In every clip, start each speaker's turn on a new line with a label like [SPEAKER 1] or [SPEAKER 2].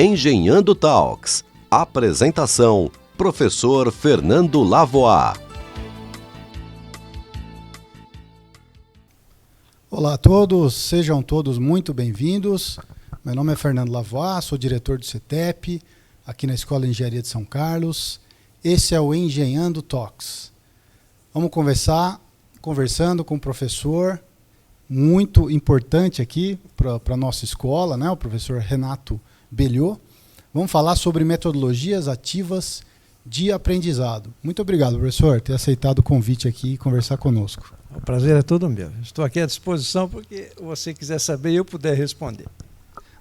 [SPEAKER 1] Engenhando Talks. Apresentação: Professor Fernando Lavoie.
[SPEAKER 2] Olá a todos, sejam todos muito bem-vindos. Meu nome é Fernando Lavoie, sou diretor do CETEP, aqui na Escola de Engenharia de São Carlos. Esse é o Engenhando Talks. Vamos conversando com um professor muito importante aqui para a nossa escola, né? O professor Renato Belliot. Vamos falar sobre metodologias ativas de aprendizado. Muito obrigado, professor, por ter aceitado o convite aqui e conversar conosco.
[SPEAKER 3] O prazer é todo meu. Estou aqui à disposição porque você quiser saber e eu puder responder.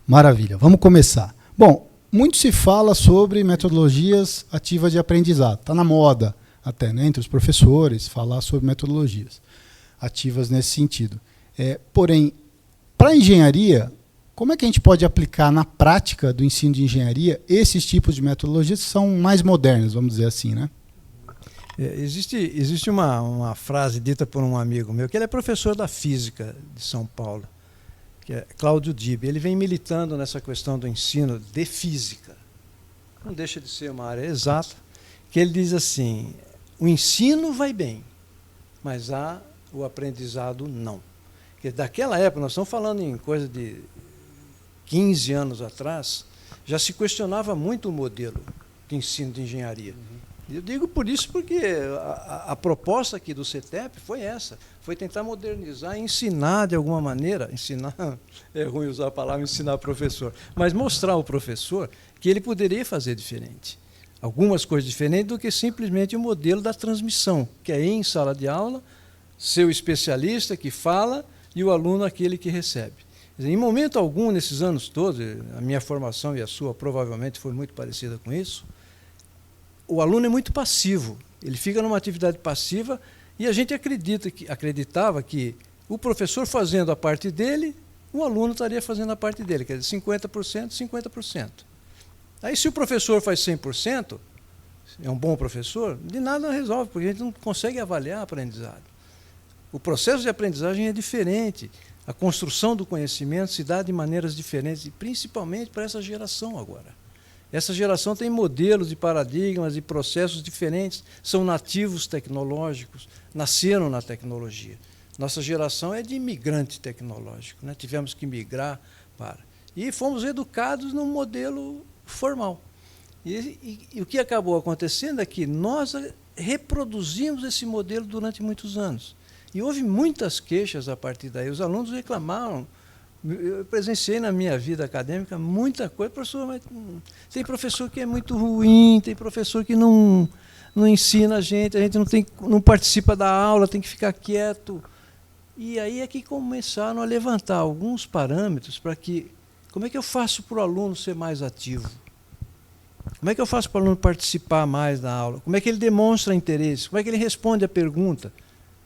[SPEAKER 2] Maravilha, vamos começar. Bom, muito se fala sobre metodologias ativas de aprendizado. Está na moda até, né, entre os professores, falar sobre metodologias ativas nesse sentido. Porém, para a engenharia, como é que a gente pode aplicar na prática do ensino de engenharia esses tipos de metodologias que são mais modernas, vamos dizer assim, né?
[SPEAKER 3] Existe uma frase dita por um amigo meu, que ele é professor da física de São Paulo, que é Cláudio Dib. Ele vem militando nessa questão do ensino de física. Não deixa de ser uma área exata, que ele diz assim: o ensino vai bem, mas o aprendizado não. Porque daquela época, nós estamos falando em coisa de 15 anos atrás, já se questionava muito o modelo de ensino de engenharia. Eu digo por isso porque a proposta aqui do CETEP foi essa, foi tentar modernizar e ensinar de alguma maneira, ensinar, é ruim usar a palavra ensinar professor, mas mostrar ao professor que ele poderia fazer diferente. Algumas coisas diferentes do que simplesmente o modelo da transmissão, que é ir em sala de aula, ser o especialista que fala e o aluno aquele que recebe. Quer dizer, em momento algum, nesses anos todos, a minha formação e a sua provavelmente foi muito parecida com isso, o aluno é muito passivo, ele fica numa atividade passiva e a gente acreditava que o professor fazendo a parte dele, o aluno estaria fazendo a parte dele, quer dizer, 50%, 50%. Aí se o professor faz 100%, é um bom professor, de nada resolve, porque a gente não consegue avaliar a aprendizagem. O processo de aprendizagem é diferente, a construção do conhecimento se dá de maneiras diferentes, e principalmente para essa geração agora. Essa geração tem modelos de paradigmas e processos diferentes, são nativos tecnológicos, nasceram na tecnologia. Nossa geração é de imigrante tecnológico, né? Tivemos que migrar para. E fomos educados num modelo formal. E o que acabou acontecendo é que nós reproduzimos esse modelo durante muitos anos. E houve muitas queixas a partir daí. Os alunos reclamaram. Eu presenciei na minha vida acadêmica muita coisa, professor, mas tem professor que é muito ruim, tem professor que não ensina a gente não participa da aula, tem que ficar quieto. E aí é que começaram a levantar alguns parâmetros para que, como é que eu faço para o aluno ser mais ativo? Como é que eu faço para o aluno participar mais da aula? Como é que ele demonstra interesse? Como é que ele responde a pergunta?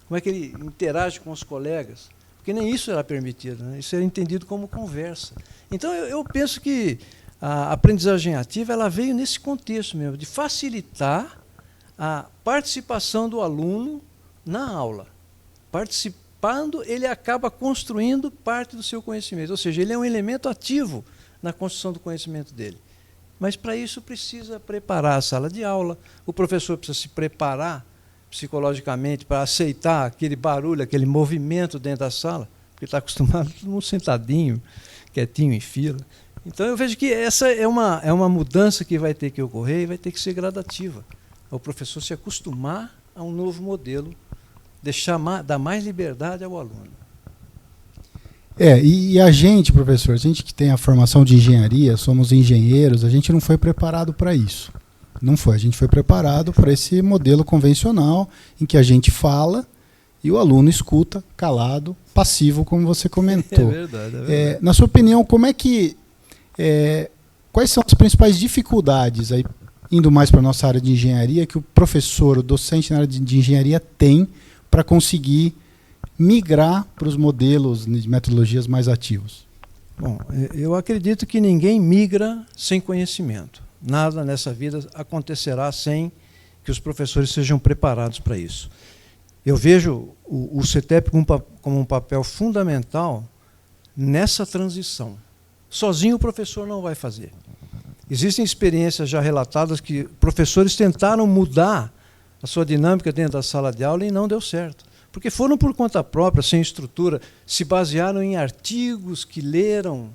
[SPEAKER 3] Como é que ele interage com os colegas? Porque nem isso era permitido, né? Isso era entendido como conversa. Então, eu penso que a aprendizagem ativa ela veio nesse contexto mesmo, de facilitar a participação do aluno na aula. Participando, ele acaba construindo parte do seu conhecimento, ou seja, ele é um elemento ativo na construção do conhecimento dele. Mas, para isso, precisa preparar a sala de aula, o professor precisa se preparar psicologicamente para aceitar aquele barulho, aquele movimento dentro da sala, porque está acostumado todo mundo sentadinho, quietinho em fila. Então eu vejo que essa é uma mudança que vai ter que ocorrer e vai ter que ser gradativa. O professor se acostumar a um novo modelo, dar mais liberdade ao aluno.
[SPEAKER 2] E a gente, professor, a gente que tem a formação de engenharia, somos engenheiros, a gente não foi preparado para isso. Não foi, a gente foi preparado para esse modelo convencional em que a gente fala e o aluno escuta, calado, passivo, como você comentou.
[SPEAKER 3] É verdade.
[SPEAKER 2] Na sua opinião, quais são as principais dificuldades, aí, indo mais para a nossa área de engenharia, que o professor, o docente na área de engenharia tem para conseguir migrar para os modelos de metodologias mais ativos?
[SPEAKER 3] Bom, eu acredito que ninguém migra sem conhecimento. Nada nessa vida acontecerá sem que os professores sejam preparados para isso. Eu vejo o CETEP como um papel fundamental nessa transição. Sozinho o professor não vai fazer. Existem experiências já relatadas que professores tentaram mudar a sua dinâmica dentro da sala de aula e não deu certo. Porque foram por conta própria, sem estrutura, se basearam em artigos que leram.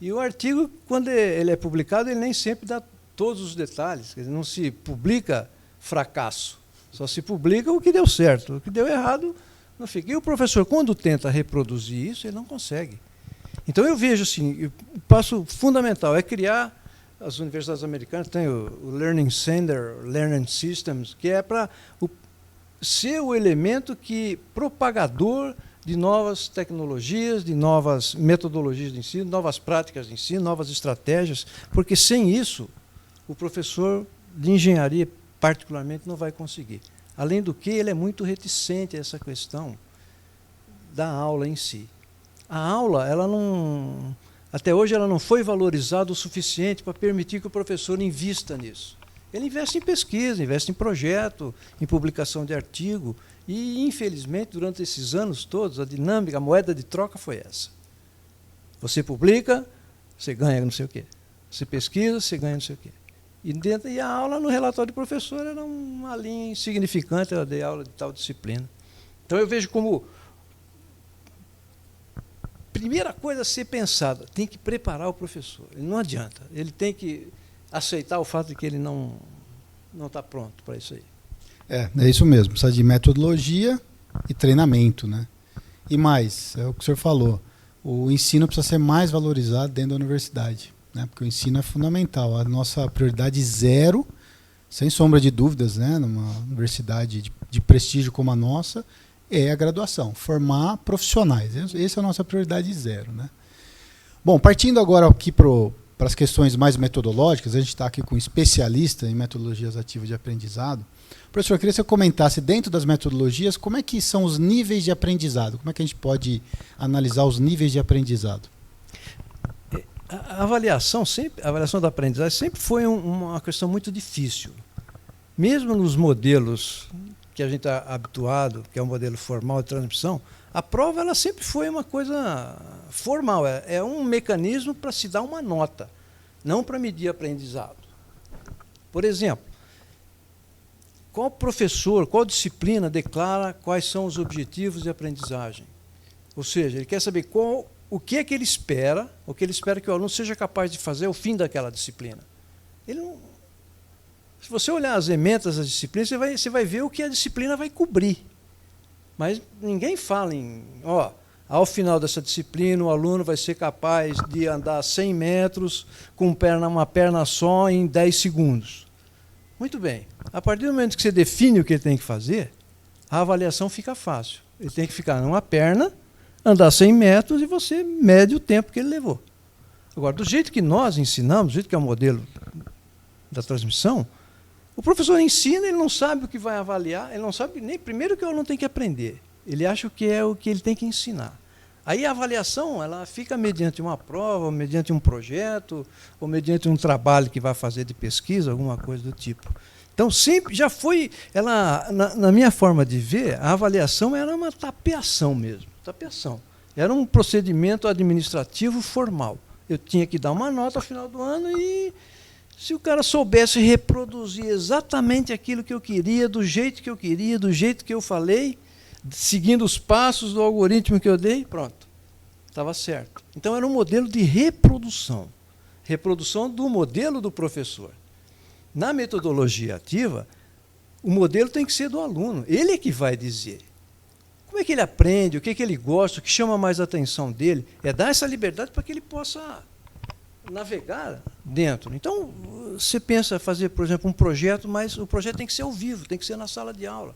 [SPEAKER 3] E o artigo, quando ele é publicado, ele nem sempre dá todos os detalhes. Quer dizer, não se publica fracasso, só se publica o que deu certo. O que deu errado não fica. E o professor, quando tenta reproduzir isso, ele não consegue. Então eu vejo assim, o passo fundamental é criar, as universidades americanas têm o Learning Center, Learning Systems, que é para ser o elemento propagador de novas tecnologias, de novas metodologias de ensino, novas práticas de ensino, novas estratégias, porque sem isso o professor de engenharia particularmente não vai conseguir. Além do que, ele é muito reticente a essa questão da aula em si. A aula, até hoje, ela não foi valorizada o suficiente para permitir que o professor invista nisso. Ele investe em pesquisa, investe em projeto, em publicação de artigo, e, infelizmente, durante esses anos todos, a dinâmica, a moeda de troca foi essa. Você publica, você ganha não sei o quê. Você pesquisa, você ganha não sei o quê. E a aula, no relatório do professor, era uma linha insignificante, ela dei aula de tal disciplina. Então, eu vejo como primeira coisa a ser pensada, tem que preparar o professor. Ele não adianta, ele tem que aceitar o fato de que ele não está pronto para isso aí.
[SPEAKER 2] É isso mesmo, precisa de metodologia e treinamento, né? E mais, é o que o senhor falou, o ensino precisa ser mais valorizado dentro da universidade, né? Porque o ensino é fundamental, a nossa prioridade zero, sem sombra de dúvidas, né? Numa universidade de prestígio como a nossa, é a graduação, formar profissionais. Essa é a nossa prioridade zero, né? Bom, partindo agora aqui para as questões mais metodológicas, a gente está aqui com um especialista em metodologias ativas de aprendizado. Professor, eu queria que você comentasse, dentro das metodologias, como é que são os níveis de aprendizado? Como é que a gente pode analisar os níveis de aprendizado?
[SPEAKER 3] A avaliação da aprendizagem sempre foi uma questão muito difícil. Mesmo nos modelos que a gente está habituado, que é o modelo formal de transmissão, a prova ela sempre foi uma coisa formal, é um mecanismo para se dar uma nota, não para medir aprendizado. Por exemplo, qual professor, qual disciplina declara quais são os objetivos de aprendizagem? Ou seja, ele quer saber o que é que ele espera, o que ele espera que o aluno seja capaz de fazer ao fim daquela disciplina. Ele não... Se você olhar as ementas das disciplinas, você vai ver o que a disciplina vai cobrir. Mas ninguém fala ao final dessa disciplina, o aluno vai ser capaz de andar 100 metros com uma perna só em 10 segundos. Muito bem. A partir do momento que você define o que ele tem que fazer, a avaliação fica fácil. Ele tem que ficar numa perna, andar 100 metros e você mede o tempo que ele levou. Agora, do jeito que nós ensinamos, do jeito que é o modelo da transmissão, o professor ensina, ele não sabe o que vai avaliar, ele não sabe nem primeiro o que o aluno tem que aprender. Ele acha que é o que ele tem que ensinar. Aí a avaliação ela fica mediante uma prova, ou mediante um projeto, ou mediante um trabalho que vai fazer de pesquisa, alguma coisa do tipo. Então, sempre já foi, na minha forma de ver, a avaliação era uma tapeação mesmo. Tapeação. Era um procedimento administrativo formal. Eu tinha que dar uma nota ao final do ano e, se o cara soubesse reproduzir exatamente aquilo que eu queria, do jeito que eu queria, do jeito que eu falei, seguindo os passos do algoritmo que eu dei, pronto, estava certo. Então, era um modelo de reprodução. Reprodução do modelo do professor. Na metodologia ativa, o modelo tem que ser do aluno. Ele é que vai dizer como é que ele aprende, o que é que ele gosta, o que chama mais a atenção dele. É dar essa liberdade para que ele possa navegar dentro. Então, você pensa fazer, por exemplo, um projeto, mas o projeto tem que ser ao vivo, tem que ser na sala de aula.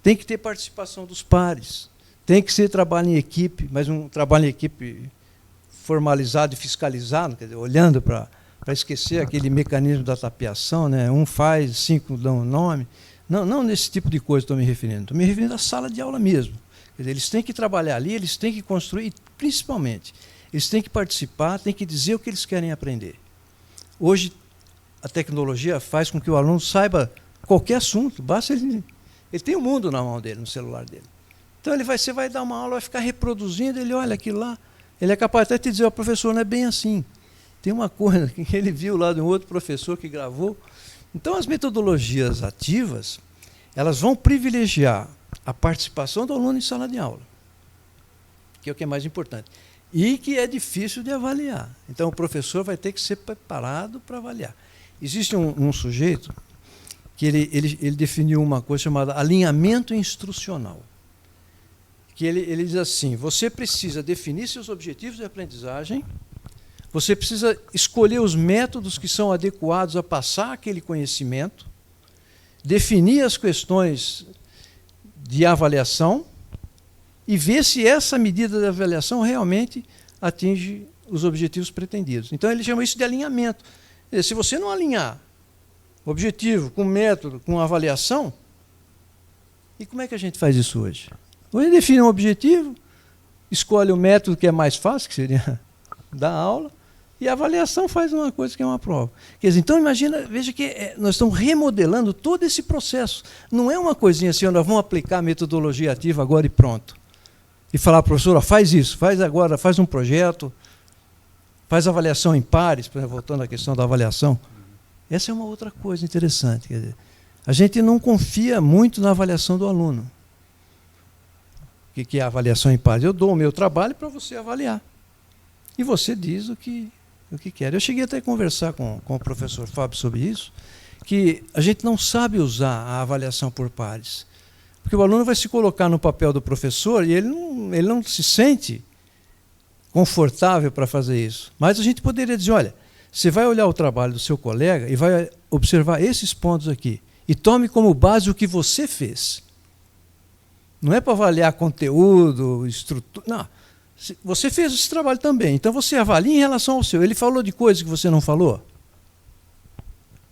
[SPEAKER 3] Tem que ter participação dos pares, tem que ser trabalho em equipe, mas um trabalho em equipe formalizado e fiscalizado, quer dizer, olhando para esquecer aquele mecanismo da tapeação, né? Um faz, 5 dão o nome. Não nesse tipo de coisa estou me referindo. Estou me referindo à sala de aula mesmo. Quer dizer, eles têm que trabalhar ali, eles têm que construir, e, principalmente, eles têm que participar, têm que dizer o que eles querem aprender. Hoje, a tecnologia faz com que o aluno saiba qualquer assunto, basta ele tem o mundo na mão dele, no celular dele. Então, você vai dar uma aula, vai ficar reproduzindo, ele olha aquilo lá, ele é capaz até de te dizer, professor, não é bem assim. tem uma coisa que ele viu lá de um outro professor que gravou. Então, as metodologias ativas, elas vão privilegiar a participação do aluno em sala de aula, que é o que é mais importante, e que é difícil de avaliar. Então, o professor vai ter que ser preparado para avaliar. Existe um sujeito que ele definiu uma coisa chamada alinhamento instrucional, que ele diz assim: você precisa definir seus objetivos de aprendizagem, você precisa escolher os métodos que são adequados a passar aquele conhecimento, definir as questões de avaliação e ver se essa medida de avaliação realmente atinge os objetivos pretendidos. Então, ele chama isso de alinhamento. Se você não alinhar objetivo com método, com avaliação, e como é que a gente faz isso hoje? Hoje define um objetivo, escolhe o método que é mais fácil, que seria dar aula, e a avaliação faz uma coisa que é uma prova. Quer dizer, então, imagina, veja que nós estamos remodelando todo esse processo. Não é uma coisinha assim, nós vamos aplicar a metodologia ativa agora e pronto. E falar, professora, faz isso, faz agora, faz um projeto, faz avaliação em pares, por exemplo, voltando à questão da avaliação. Essa é uma outra coisa interessante. Quer dizer, a gente não confia muito na avaliação do aluno. O que é a avaliação em pares? Eu dou o meu trabalho para você avaliar. E você diz o que quer. Eu cheguei até a conversar com o professor Fábio sobre isso, que a gente não sabe usar a avaliação por pares. Porque o aluno vai se colocar no papel do professor e ele não se sente confortável para fazer isso. Mas a gente poderia dizer, olha, você vai olhar o trabalho do seu colega e vai observar esses pontos aqui. E tome como base o que você fez. Não é para avaliar conteúdo, estrutura. Não. Você fez esse trabalho também. Então você avalia em relação ao seu. Ele falou de coisas que você não falou?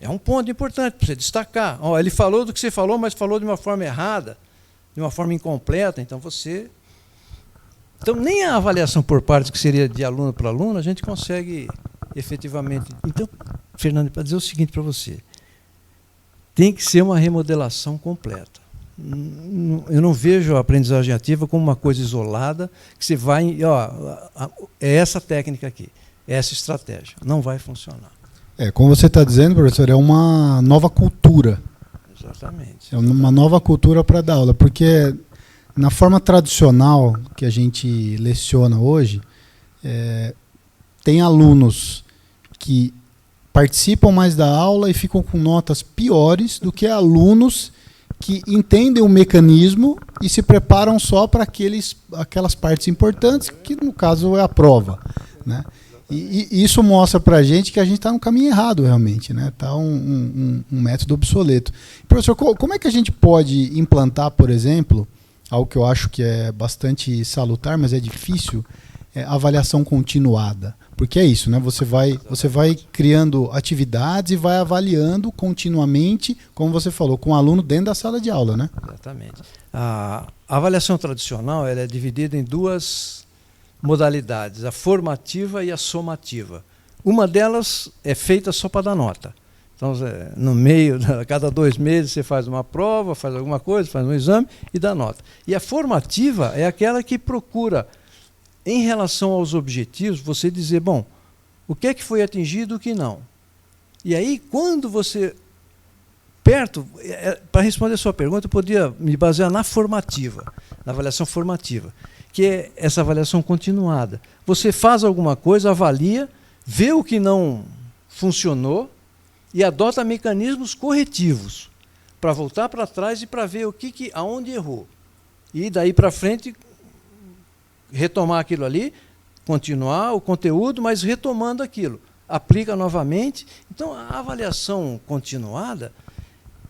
[SPEAKER 3] É um ponto importante para você destacar. Ó, ele falou do que você falou, mas falou de uma forma errada, de uma forma incompleta. Então nem a avaliação por partes, que seria de aluno para aluno, a gente consegue efetivamente. Então, Fernando, para dizer o seguinte para você, tem que ser uma remodelação completa. Eu não vejo a aprendizagem ativa como uma coisa isolada, que você vai, é essa técnica aqui, é essa estratégia. Não vai funcionar.
[SPEAKER 2] Como você está dizendo, professor, é uma nova cultura.
[SPEAKER 3] Exatamente.
[SPEAKER 2] É uma nova cultura para dar aula, porque na forma tradicional que a gente leciona hoje, tem alunos que participam mais da aula e ficam com notas piores do que alunos que entendem o mecanismo e se preparam só para aquelas partes importantes, que no caso é a prova, né? E isso mostra para a gente que a gente está no caminho errado, realmente, né? Está um método obsoleto. Professor, como é que a gente pode implantar, por exemplo, algo que eu acho que é bastante salutar, mas é difícil, avaliação continuada? Porque é isso, né? Você vai criando atividades e vai avaliando continuamente, como você falou, com o aluno dentro da sala de aula, né?
[SPEAKER 3] Exatamente. A avaliação tradicional ela é dividida em duas modalidades, a formativa e a somativa. Uma delas é feita só para dar nota. Então, no meio, a cada 2 meses, você faz uma prova, faz alguma coisa, faz um exame e dá nota. E a formativa é aquela que procura, em relação aos objetivos, você dizer, bom, o que é que foi atingido e o que não. E aí, quando você, para responder a sua pergunta, eu podia me basear na formativa, na avaliação formativa, que é essa avaliação continuada. Você faz alguma coisa, avalia, vê o que não funcionou e adota mecanismos corretivos para voltar para trás e para ver aonde errou. E daí para frente, retomar aquilo ali, continuar o conteúdo, mas retomando aquilo. Aplica novamente. Então, a avaliação continuada,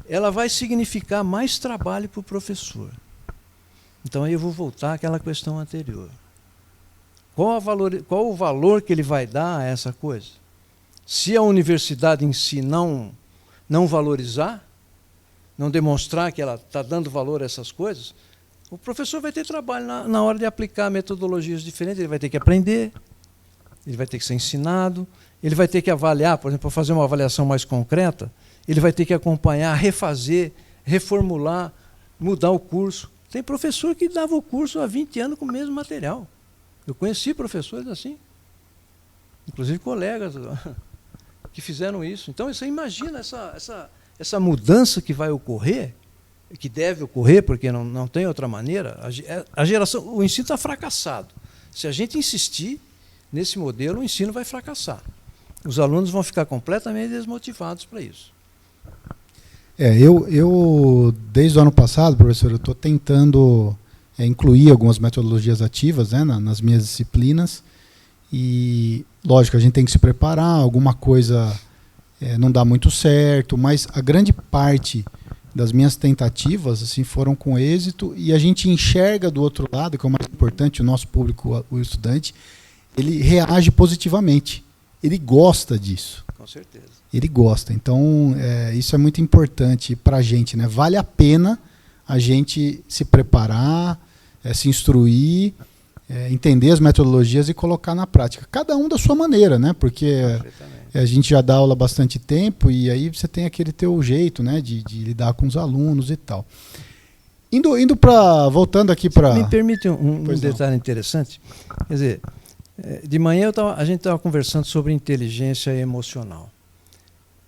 [SPEAKER 3] ela vai significar mais trabalho para o professor. Então, aí eu vou voltar àquela questão anterior. Qual o valor que ele vai dar a essa coisa? Se a universidade em si não valorizar, não demonstrar que ela está dando valor a essas coisas, o professor vai ter trabalho na hora de aplicar metodologias diferentes, ele vai ter que aprender, ele vai ter que ser ensinado, ele vai ter que avaliar, por exemplo, para fazer uma avaliação mais concreta, ele vai ter que acompanhar, refazer, reformular, mudar o curso. Tem professor que dava o curso há 20 anos com o mesmo material. Eu conheci professores assim. inclusive colegas que fizeram isso. Então, você imagina essa mudança que vai ocorrer, que deve ocorrer, porque não tem outra maneira. A geração, o ensino está fracassado. Se a gente insistir nesse modelo, o ensino vai fracassar. Os alunos vão ficar completamente desmotivados para isso.
[SPEAKER 2] Eu desde o ano passado, professor, eu estou tentando incluir algumas metodologias ativas, né, nas minhas disciplinas. E, lógico, a gente tem que se preparar, alguma coisa não dá muito certo, mas a grande parte das minhas tentativas assim, foram com êxito, e a gente enxerga do outro lado, que é o mais importante, o nosso público, o estudante, ele reage positivamente, ele gosta disso.
[SPEAKER 3] Com certeza.
[SPEAKER 2] Ele gosta, então isso é muito importante para a gente, né? Vale a pena a gente se preparar, se instruir, entender as metodologias e colocar na prática. Cada um da sua maneira, né? Porque a gente já dá aula há bastante tempo e aí você tem aquele teu jeito, né? De lidar com os alunos e tal. Indo para... Voltando aqui para...
[SPEAKER 3] Me permite um detalhe interessante. Quer dizer, de manhã a gente estava conversando sobre inteligência emocional.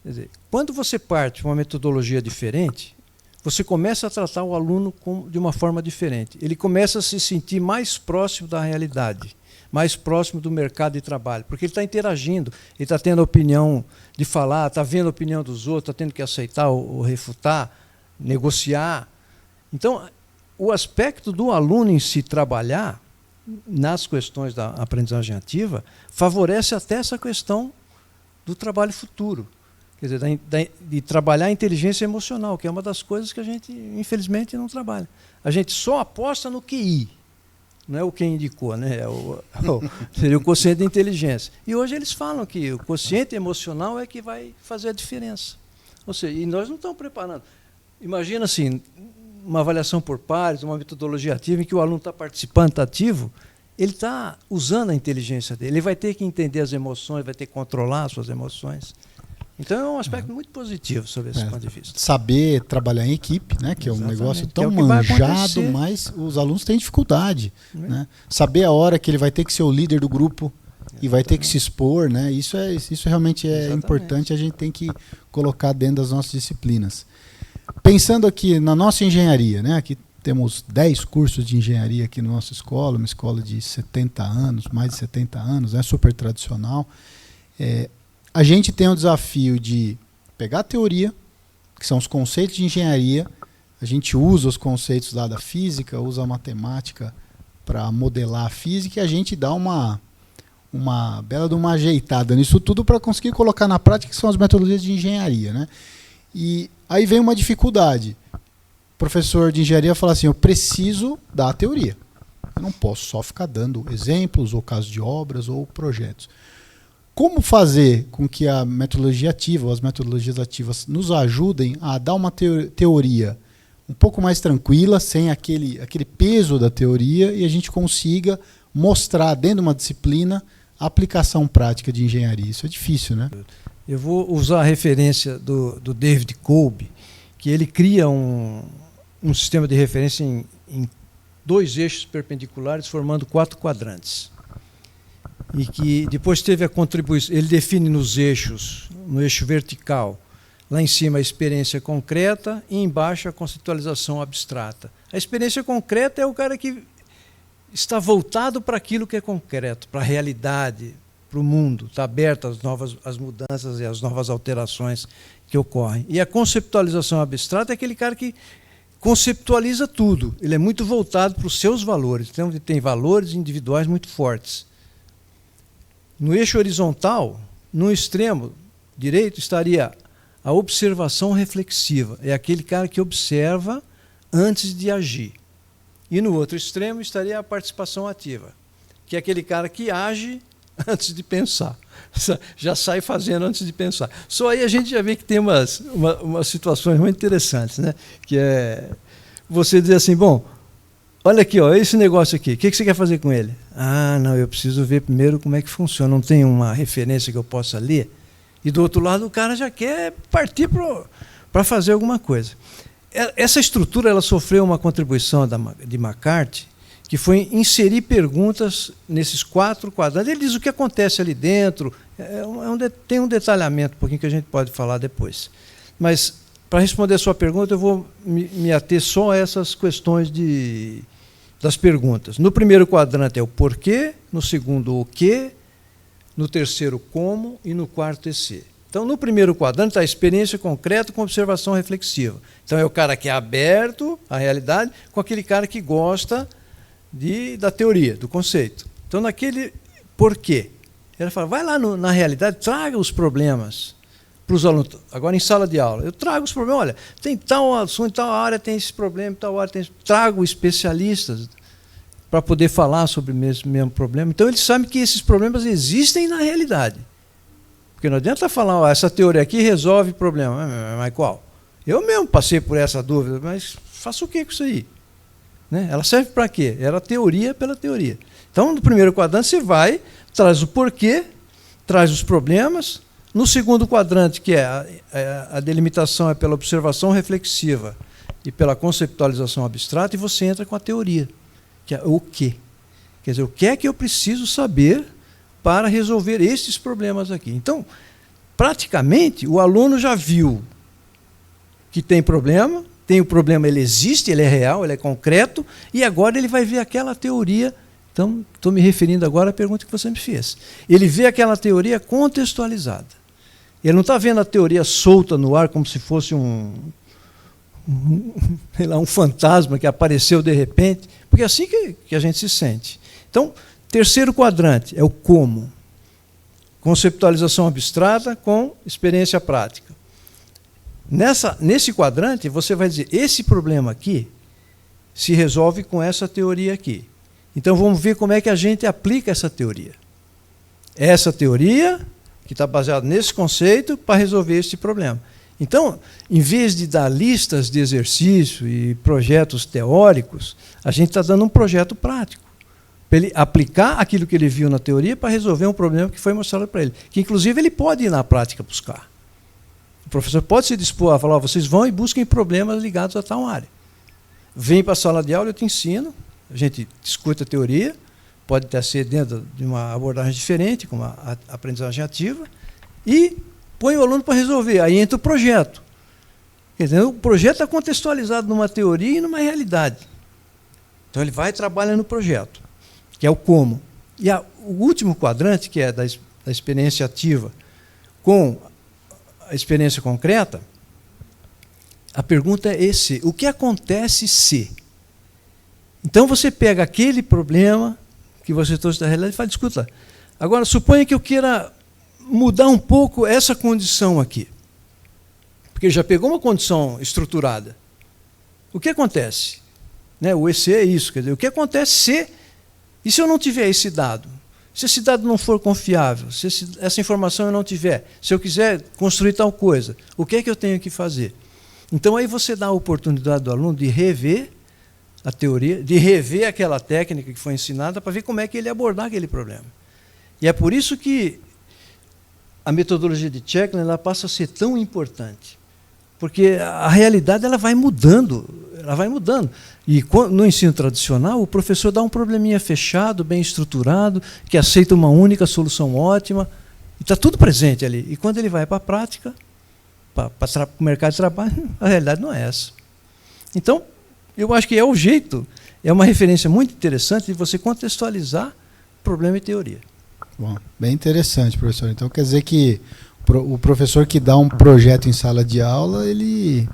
[SPEAKER 3] Quer dizer, quando você parte de uma metodologia diferente, você começa a tratar o aluno de uma forma diferente. Ele começa a se sentir mais próximo da realidade, mais próximo do mercado de trabalho, porque ele está interagindo, ele está tendo a opinião de falar, está vendo a opinião dos outros, está tendo que aceitar ou refutar, negociar. Então, o aspecto do aluno em si trabalhar nas questões da aprendizagem ativa favorece até essa questão do trabalho futuro. Quer dizer, de trabalhar a inteligência emocional, que é uma das coisas que a gente, infelizmente, não trabalha. A gente só aposta no QI, não é o que indicou, né? Seria o quociente de inteligência. E hoje eles falam que o quociente emocional é que vai fazer a diferença. Ou seja, e nós não estamos preparando. Imagina assim, uma avaliação por pares, uma metodologia ativa em que o aluno está participando, está ativo, ele está usando a inteligência dele. Ele vai ter que entender as emoções, vai ter que controlar as suas emoções. Então é um aspecto muito positivo sobre esse ponto de vista.
[SPEAKER 2] Saber trabalhar em equipe, né, que é um negócio tão manjado, mas os alunos têm dificuldade. Né? Saber a hora que ele vai ter que ser o líder do grupo e vai ter que se expor, né? Isso realmente é importante, a gente tem que colocar dentro das nossas disciplinas. Pensando aqui na nossa engenharia, né? Aqui temos 10 cursos de engenharia aqui na nossa escola, uma escola de 70 anos, mais de 70 anos, super tradicional. A gente tem o desafio de pegar a teoria, que são os conceitos de engenharia, a gente usa os conceitos lá da física, usa a matemática para modelar a física, e a gente dá uma bela de uma ajeitada nisso tudo para conseguir colocar na prática, que são as metodologias de engenharia. Né? E aí vem uma dificuldade. O professor de engenharia fala assim, eu preciso dar a teoria. Eu não posso só ficar dando exemplos, ou casos de obras, ou projetos. Como fazer com que a metodologia ativa, ou as metodologias ativas, nos ajudem a dar uma teoria um pouco mais tranquila, sem aquele peso da teoria, e a gente consiga mostrar dentro de uma disciplina a aplicação prática de engenharia? Isso é difícil, né?
[SPEAKER 3] Eu vou usar a referência do David Kolbe, que ele cria um sistema de referência em 2 eixos perpendiculares, formando 4 quadrantes. E que depois teve a contribuição, ele define nos eixos, no eixo vertical, lá em cima a experiência concreta e embaixo a conceitualização abstrata. A experiência concreta é o cara que está voltado para aquilo que é concreto, para a realidade, para o mundo, está aberto às mudanças e às novas alterações que ocorrem. E a conceitualização abstrata é aquele cara que conceptualiza tudo, ele é muito voltado para os seus valores, então ele tem valores individuais muito fortes. No eixo horizontal, no extremo direito, estaria a observação reflexiva. É aquele cara que observa antes de agir. E no outro extremo estaria a participação ativa, que é aquele cara que age antes de pensar. Já sai fazendo antes de pensar. Só aí a gente já vê que tem umas situações muito interessantes, né? Que é você dizer assim, bom, olha aqui, ó, esse negócio aqui, o que você quer fazer com ele? Ah, não, eu preciso ver primeiro como é que funciona, não tem uma referência que eu possa ler. E do outro lado o cara já quer partir para fazer alguma coisa. Essa estrutura ela sofreu uma contribuição de McCarthy, que foi inserir perguntas nesses 4 quadrantes. Ele diz o que acontece ali dentro. Tem um detalhamento um pouquinho que a gente pode falar depois. Mas, para responder a sua pergunta, eu vou me ater só a essas questões das perguntas. No primeiro quadrante é o porquê, no segundo o quê, no terceiro como e no quarto EC. Então, no primeiro quadrante está a experiência concreta com observação reflexiva. Então, é o cara que é aberto à realidade com aquele cara que gosta da teoria, do conceito. Então, naquele porquê, ele fala, vai lá na realidade, traga os problemas para os alunos. Agora, em sala de aula, eu trago os problemas. Olha, tem tal assunto, tal área tem esse problema, tal área tem esse... Trago especialistas para poder falar sobre o mesmo problema. Então, eles sabem que esses problemas existem na realidade. Porque não adianta falar, ó, essa teoria aqui resolve o problema. Mas qual? Eu mesmo passei por essa dúvida, mas faço o que com isso aí? Né? Ela serve para quê? Era teoria pela teoria. Então, no primeiro quadrante, você vai, traz o porquê, traz os problemas. No segundo quadrante, que é a delimitação é pela observação reflexiva e pela conceptualização abstrata, e você entra com a teoria, que é o quê. Quer dizer, o que é que eu preciso saber para resolver esses problemas aqui. Então, praticamente, o aluno já viu que tem o problema, ele existe, ele é real, ele é concreto, e agora ele vai ver aquela teoria. Então, estou me referindo agora à pergunta que você me fez. Ele vê aquela teoria contextualizada. Ele não está vendo a teoria solta no ar como se fosse um fantasma que apareceu de repente, porque é assim que a gente se sente. Então, terceiro quadrante é o como. Conceptualização abstrata com experiência prática. Nesse quadrante, você vai dizer, esse problema aqui se resolve com essa teoria aqui. Então, vamos ver como é que a gente aplica essa teoria. Essa teoria, que está baseada nesse conceito, para resolver esse problema. Então, em vez de dar listas de exercício e projetos teóricos, a gente está dando um projeto prático. Para ele aplicar aquilo que ele viu na teoria para resolver um problema que foi mostrado para ele. Que, inclusive, ele pode ir na prática buscar. O professor pode se dispor a falar, vocês vão e busquem problemas ligados a tal área. Vem para a sala de aula, eu te ensino, a gente discute a teoria, pode até ser dentro de uma abordagem diferente, como a aprendizagem ativa, e põe o aluno para resolver. Aí entra o projeto. Quer dizer, o projeto está contextualizado numa teoria e numa realidade. Então, ele vai e trabalha no projeto, que é o como. E o último quadrante, que é da experiência ativa com a experiência concreta, a pergunta é esse: o que acontece se? Então, você pega aquele problema que você trouxe da realidade e fala, escuta, agora suponha que eu queira mudar um pouco essa condição aqui. Porque ele já pegou uma condição estruturada. O que acontece? Né, o EC é isso, quer dizer, o que acontece se... E se eu não tiver esse dado? Se esse dado não for confiável, se essa informação eu não tiver, se eu quiser construir tal coisa, o que é que eu tenho que fazer? Então, aí você dá a oportunidade do aluno de rever a teoria, de rever aquela técnica que foi ensinada para ver como é que ele abordar aquele problema. E é por isso que a metodologia de Checklin ela passa a ser tão importante. Porque a realidade ela vai mudando, E no ensino tradicional, o professor dá um probleminha fechado, bem estruturado, que aceita uma única solução ótima, e está tudo presente ali. E quando ele vai para a prática, para o mercado de trabalho, a realidade não é essa. Então, eu acho que é o jeito, é uma referência muito interessante de você contextualizar problema e teoria.
[SPEAKER 2] Bom, bem interessante, professor. Então, quer dizer que o professor que dá um projeto em sala de aula, ele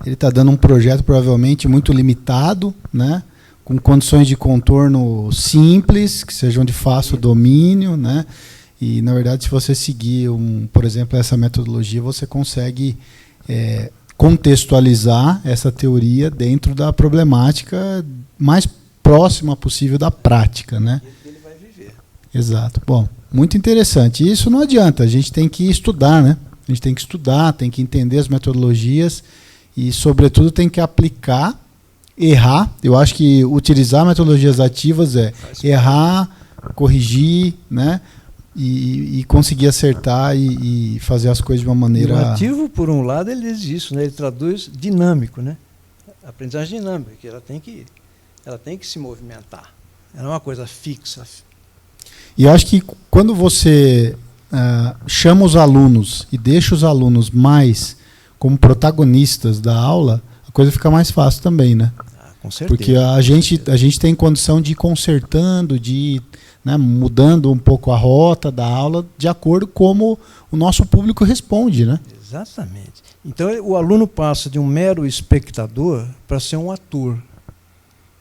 [SPEAKER 2] está dando um projeto provavelmente muito limitado, né? Com condições de contorno simples, que sejam de fácil domínio, né? E, na verdade, se você seguir, por exemplo, essa metodologia, você consegue contextualizar essa teoria dentro da problemática mais próxima possível da prática, né?
[SPEAKER 3] Ele vai viver.
[SPEAKER 2] Exato. Bom, muito interessante. E isso não adianta, a gente tem que estudar, né? A gente tem que estudar, tem que entender as metodologias e, sobretudo, tem que aplicar, errar. Eu acho que utilizar metodologias ativas é errar, corrigir, né? E conseguir acertar e fazer as coisas de uma maneira...
[SPEAKER 3] E o ativo, por um lado, ele diz isso, né? Ele traduz dinâmico, né? A aprendizagem dinâmica, que ela tem que se movimentar. Era uma coisa fixa.
[SPEAKER 2] E eu acho que quando você chama os alunos e deixa os alunos mais como protagonistas da aula, a coisa fica mais fácil também, né?
[SPEAKER 3] Com certeza.
[SPEAKER 2] Porque a gente tem condição de ir consertando, de ir, né, mudando um pouco a rota da aula de acordo como o nosso público responde, né?
[SPEAKER 3] Exatamente. Então o aluno passa de um mero espectador para ser um ator.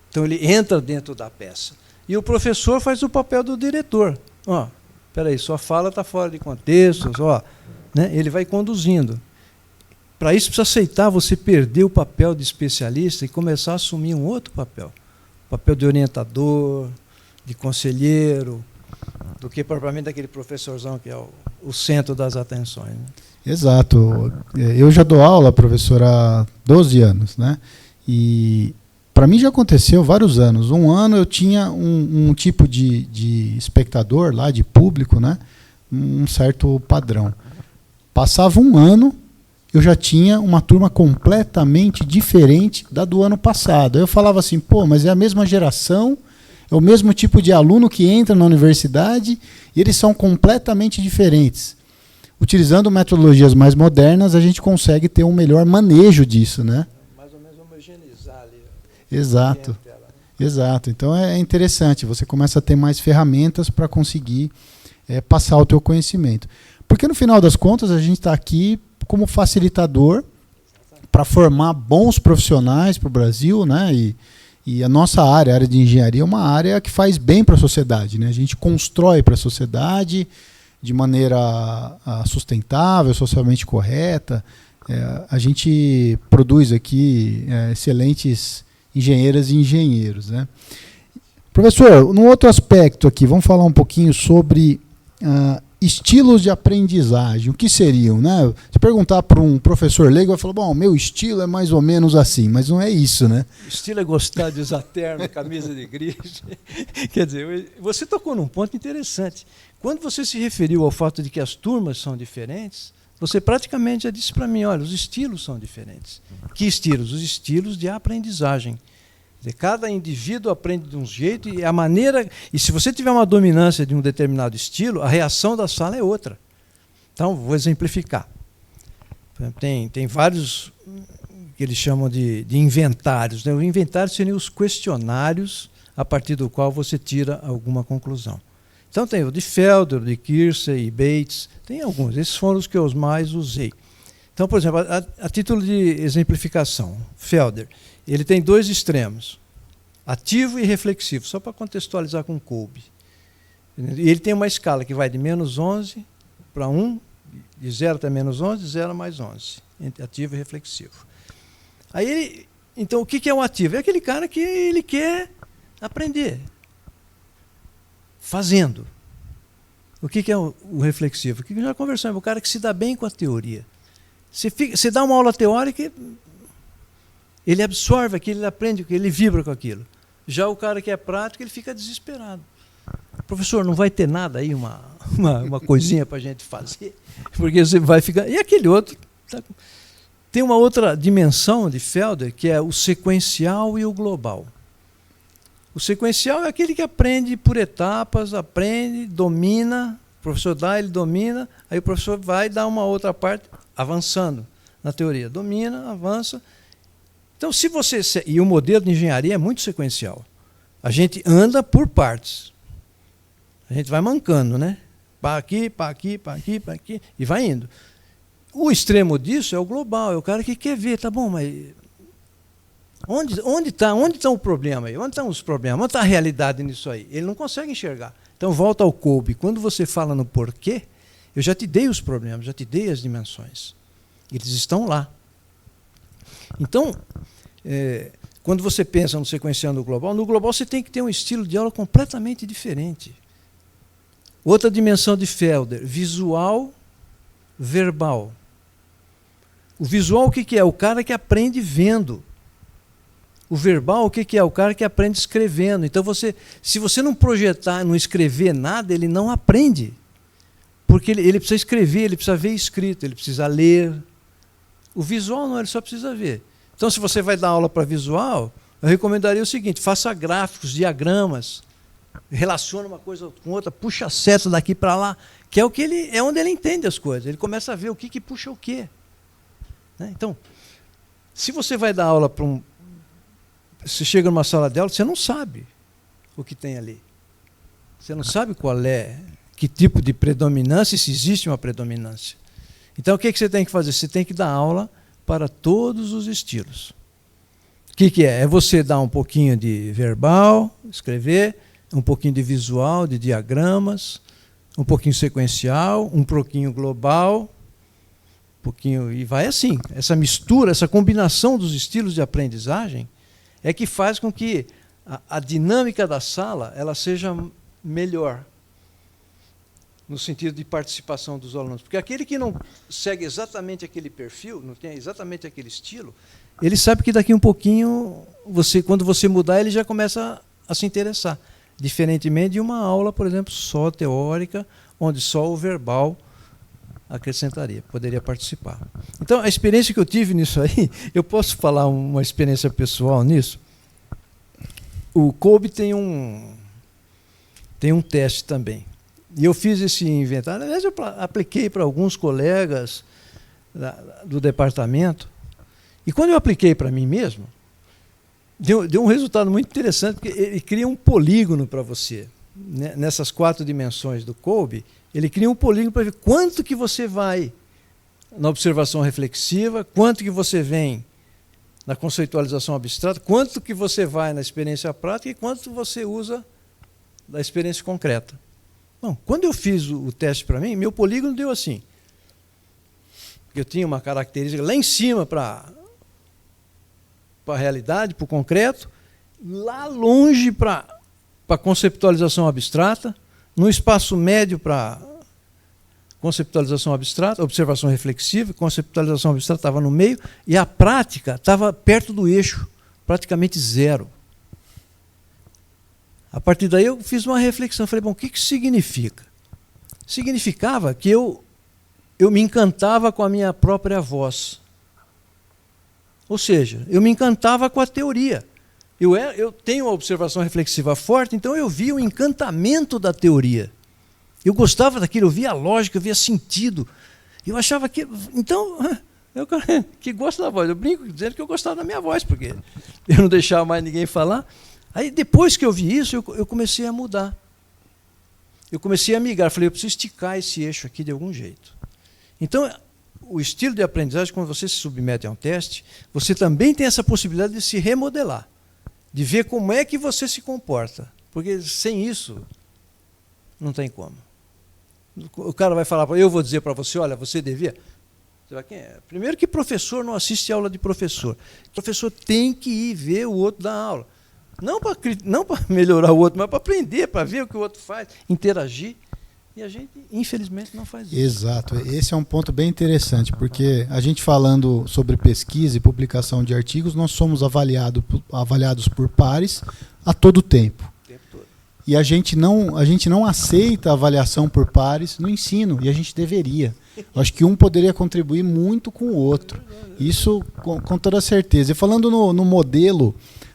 [SPEAKER 3] Então ele entra dentro da peça. E o professor faz o papel do diretor. Ó, peraí, sua fala está fora de contexto, ó, né? Ele vai conduzindo. Para isso precisa aceitar você perder o papel de especialista e começar a assumir um outro papel. O papel de orientador, de conselheiro, do que propriamente daquele professorzão que é o centro das atenções, né?
[SPEAKER 2] Exato. Eu já dou aula, professor, há 12 anos, né? E para mim já aconteceu vários anos. Um ano eu tinha um tipo de espectador lá, de público, né? Um certo padrão. Passava um ano, eu já tinha uma turma completamente diferente da do ano passado. Eu falava assim, pô, mas é a mesma geração, é o mesmo tipo de aluno que entra na universidade e eles são completamente diferentes. Utilizando metodologias mais modernas, a gente consegue ter um melhor manejo disso, né?
[SPEAKER 3] Mais ou menos homogeneizar ali.
[SPEAKER 2] Exato. Exato. Então é interessante, você começa a ter mais ferramentas para conseguir passar o teu conhecimento. Porque no final das contas a gente está aqui como facilitador para formar bons profissionais para o Brasil, né? E a nossa área, a área de engenharia, é uma área que faz bem para a sociedade, né? A gente constrói para a sociedade de maneira sustentável, socialmente correta. A gente produz aqui excelentes engenheiras e engenheiros, né? Professor, num outro aspecto aqui, vamos falar um pouquinho sobre estilos de aprendizagem. O que seriam, né? Se perguntar para um professor leigo, vai falar, bom, meu estilo é mais ou menos assim, mas não é isso, né?
[SPEAKER 3] O estilo é gostar de usar terno, camisa de gris. Quer dizer, você tocou num ponto interessante. Quando você se referiu ao fato de que as turmas são diferentes, você praticamente já disse para mim, olha, os estilos são diferentes. Que estilos? Os estilos de aprendizagem. Cada indivíduo aprende de um jeito e a maneira. E se você tiver uma dominância de um determinado estilo, a reação da sala é outra. Então, vou exemplificar. Tem vários que eles chamam de inventários, né? O inventário seriam os questionários a partir do qual você tira alguma conclusão. Então, tem o de Felder, o de Keirsey e Bates, tem alguns. Esses foram os que eu mais usei. Então, por exemplo, a título de exemplificação, Felder. Ele tem dois extremos, ativo e reflexivo, só para contextualizar com Kolbe. E ele tem uma escala que vai de -11 para 1, de 0 até -11, de 0 a +11, entre ativo e reflexivo. Então, o que é um ativo? É aquele cara que ele quer aprender, fazendo. O que é o reflexivo? O que já conversamos, o cara que se dá bem com a teoria. Você dá uma aula teórica, ele absorve aquilo, ele aprende, ele vibra com aquilo. Já o cara que é prático, ele fica desesperado. Professor, não vai ter nada aí, uma coisinha para a gente fazer? Porque você vai ficar... E aquele outro... Tem uma outra dimensão de Felder, que é o sequencial e o global. O sequencial é aquele que aprende por etapas, aprende, domina, o professor dá, ele domina, aí o professor vai dar uma outra parte, avançando na teoria. Domina, avança... Então, se você... E o modelo de engenharia é muito sequencial. A gente anda por partes. A gente vai mancando, né? Para aqui, para aqui, para aqui, para aqui, e vai indo. O extremo disso é o global, é o cara que quer ver, tá bom, mas onde está o problema aí? Onde estão os problemas? Onde está a realidade nisso aí? Ele não consegue enxergar. Então, volta ao Kolbe. Quando você fala no porquê, eu já te dei os problemas, já te dei as dimensões. Eles estão lá. Então, quando você pensa no sequenciando global, no global você tem que ter um estilo de aula completamente diferente. Outra dimensão de Felder, visual, verbal. O visual o que é? O cara que aprende vendo. O verbal o que é? O cara que aprende escrevendo. Então, se você não projetar, não escrever nada, ele não aprende. Porque ele precisa escrever, ele precisa ver escrito, ele precisa ler. O visual não, ele só precisa ver. Então, se você vai dar aula para visual, eu recomendaria o seguinte, faça gráficos, diagramas, relaciona uma coisa com outra, puxa a seta daqui para lá, que é o que é onde ele entende as coisas. Ele começa a ver o que puxa o quê. Né? Então, se você vai dar aula para você chega numa sala de aula, você não sabe o que tem ali. Você não sabe que tipo de predominância, se existe uma predominância. Então, o que você tem que fazer? Você tem que dar aula para todos os estilos. O que é? É você dar um pouquinho de verbal, escrever, um pouquinho de visual, de diagramas, um pouquinho sequencial, um pouquinho global, e vai assim. Essa mistura, essa combinação dos estilos de aprendizagem é que faz com que a dinâmica da sala ela seja melhor, no sentido de participação dos alunos. Porque aquele que não segue exatamente aquele perfil, não tem exatamente aquele estilo, ele sabe que daqui um pouquinho, quando você mudar, ele já começa a se interessar. Diferentemente de uma aula, por exemplo, só teórica, onde só o verbal acrescentaria, poderia participar. Então, a experiência que eu tive nisso aí, eu posso falar uma experiência pessoal nisso? O Kolbe tem um teste também. E eu fiz esse inventário. Aliás, eu apliquei para alguns colegas do departamento. E quando eu apliquei para mim mesmo, deu um resultado muito interessante, porque ele cria um polígono para você. Nessas 4 dimensões do Kolbe, ele cria um polígono para ver quanto que você vai na observação reflexiva, quanto que você vem na conceitualização abstrata, quanto que você vai na experiência prática e quanto você usa da experiência concreta. Bom, quando eu fiz o teste para mim, meu polígono deu assim. Eu tinha uma característica lá em cima para a realidade, para o concreto, lá longe para a conceptualização abstrata, no espaço médio para conceptualização abstrata, observação reflexiva, conceptualização abstrata estava no meio, e a prática estava perto do eixo, praticamente zero. A partir daí eu fiz uma reflexão, falei, bom, o que isso significa? Significava que eu me encantava com a minha própria voz. Ou seja, eu me encantava com a teoria. Eu tenho uma observação reflexiva forte, então eu via o encantamento da teoria. Eu gostava daquilo, eu via a lógica, eu via sentido. Eu achava que... Então, eu que gosto da voz. Eu brinco dizendo que eu gostava da minha voz, porque eu não deixava mais ninguém falar. Aí, depois que eu vi isso, eu comecei a mudar. Eu comecei a migrar. Falei, eu preciso esticar esse eixo aqui de algum jeito. Então, o estilo de aprendizagem, quando você se submete a um teste, você também tem essa possibilidade de se remodelar, de ver como é que você se comporta. Porque sem isso, não tem como. O cara vai falar, eu vou dizer para você, olha, você devia... Primeiro que professor não assiste aula de professor. O professor tem que ir ver o outro dar aula. Não para melhorar o outro, mas para aprender, para ver o que o outro faz, interagir. E a gente, infelizmente, não faz isso.
[SPEAKER 2] Exato. Esse é um ponto bem interessante, porque a gente falando sobre pesquisa e publicação de artigos, nós somos avaliados por pares a todo tempo.
[SPEAKER 3] O tempo todo.
[SPEAKER 2] E a gente não aceita a avaliação por pares no ensino, e a gente deveria. Eu acho que um poderia contribuir muito com o outro. Isso com toda certeza. E falando no modelo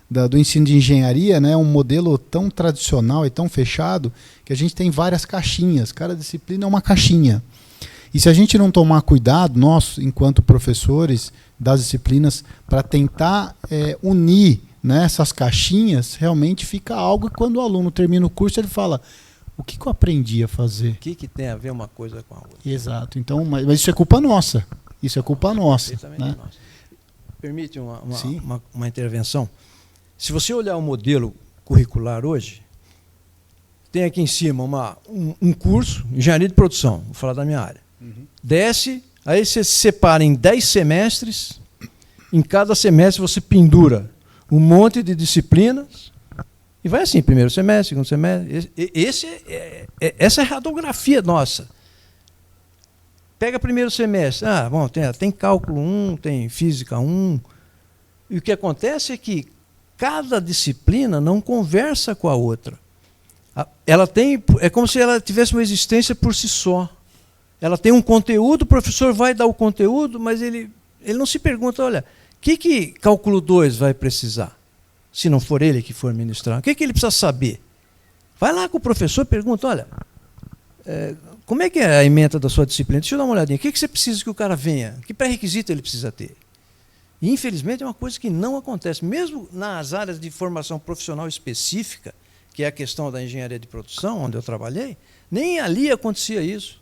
[SPEAKER 2] do ensino de engenharia, né, um modelo tão tradicional e tão fechado que a gente tem várias caixinhas. Cada disciplina é uma caixinha. E se a gente não tomar cuidado, nós, enquanto professores das disciplinas, para tentar unir, né, essas caixinhas, realmente fica algo que quando o aluno termina o curso, ele fala, o que eu aprendi a fazer?
[SPEAKER 3] O que tem a ver uma coisa com a outra?
[SPEAKER 2] Exato. Então, mas isso é culpa nossa. Isso é culpa nossa. Né?
[SPEAKER 3] Nossa. Permite uma intervenção? Se você olhar o modelo curricular hoje, tem aqui em cima um curso, engenharia de produção, vou falar da minha área. Uhum. Desce, aí você se separa em 10 semestres, em cada semestre você pendura um monte de disciplinas, e vai assim, primeiro semestre, segundo semestre. Essa é a radiografia nossa. Pega primeiro semestre, bom, tem cálculo 1, tem física 1, e o que acontece é que cada disciplina não conversa com a outra. É como se ela tivesse uma existência por si só. Ela tem um conteúdo, o professor vai dar o conteúdo, mas ele não se pergunta, olha, o que cálculo 2 vai precisar? Se não for ele que for ministrar, o que ele precisa saber? Vai lá com o professor e pergunta, olha, como é que é a ementa da sua disciplina? Deixa eu dar uma olhadinha. O que você precisa que o cara venha? Que pré-requisito ele precisa ter? E, infelizmente, é uma coisa que não acontece. Mesmo nas áreas de formação profissional específica, que é a questão da engenharia de produção, onde eu trabalhei, nem ali acontecia isso.